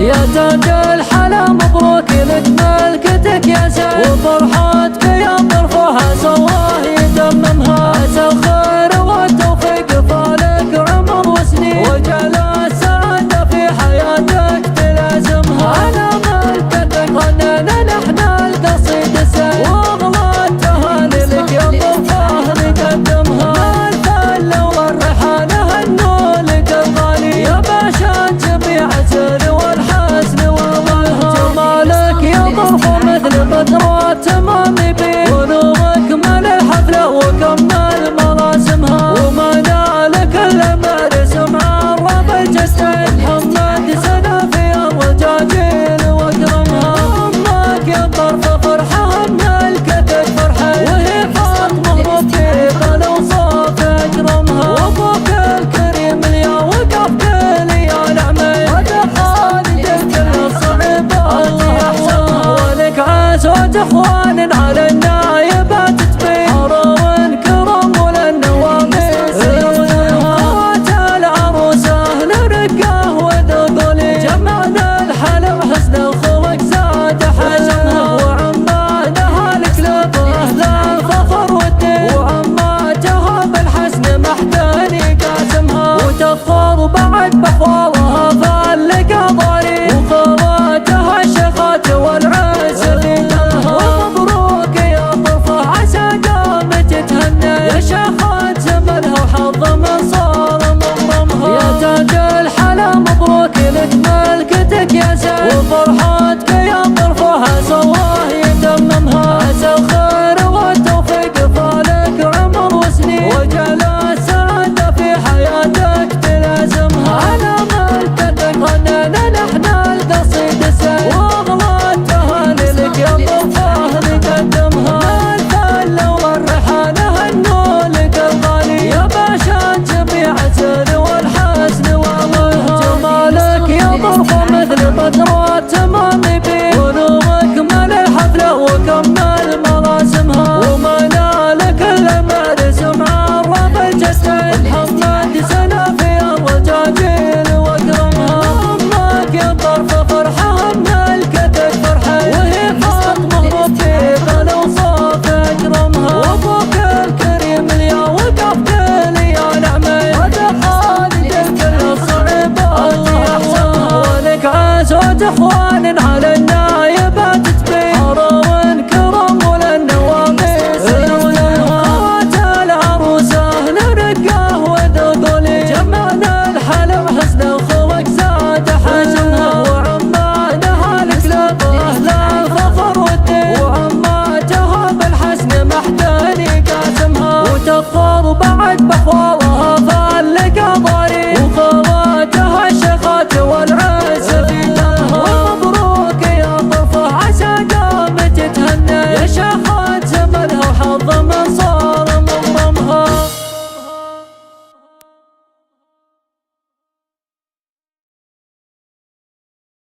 يا تاج الحلا مبروك لك ملكتك يا زين، وفرحتك يا مرفوع عسى الله يتممها، عسى الخير والتوفيق فالك عمر وسنين، وجعل السعادة في حياتك تلازمها. على ملكتك غنينا نحن القصيد الزين، واغلى التهاني لك يا طرفه نقدمها، الفل والريحانه هنوا لك الغالي، يا باشا جميع الزين والحسن والله، جمالك يا طرفه مثل بدر التمام بيه، ونورك مال الحفله وكمل مراسمها، وما نالك الا مرسم عرب الجسد، محمد سنافي الرجاجيل واكرمها، امك يا طرفه فرحه ملكتك فرحه، وهي فاطمه ربي بالاوصاف اكرمها، وابوك الكريم اللي وقف كل يا نعمه، هذا خالد كل صعب الله يحسنها، ولك عزوة اخوان على النايبات تبين، حرام كرم وللنواميس اخوات العروسه نرقه وذقولي، جمعنا الحلا وحسن الخلق زاد حجمها، وعمانها لك لبه الفخر والدين، وعماتها بالحسن محتاني قاسمها، وتفخر بعد بحوارها فالك ضاري، وخواتها الشيخات والعز في دمها، ومبروك يا طرفه عسى قامت تهنى، يا شيخات زمنها وحظ من صار مغرمها، يا تاج الحلا مبروك لك ملكتك يا زين، وفرحتك يا طرفه عسى الله يتممها، عسى الخير والتوفيق فالك عمر وسنين، وجعل السعادة في حياتك تلازمها. على ملكتك غنينا نحن القصيد الزين، واغلى التهاني لك يا طرفه نقدمها، الفل والريحانه هنوا لك الغالي، يا باشا جميع الزين والحسن والله، جمالك يا طرفه مثل بدر التمام بيه، ونورك مال الحفله وكمل مراسمها، وما نالك الا مرسم عرب الجسد، محمد سنافي الرجاجيل واكرمها، امك يا طرفه فرحه ملكتك فرحه، وهي فاطمه ربي بالاوصاف اكرمها، وابوك الكريم اللي وقف كل يا نعمه، هذا خالد الكل صعب الله يحسنها، ولك عزوة اخوان على النايبات تبين، حرام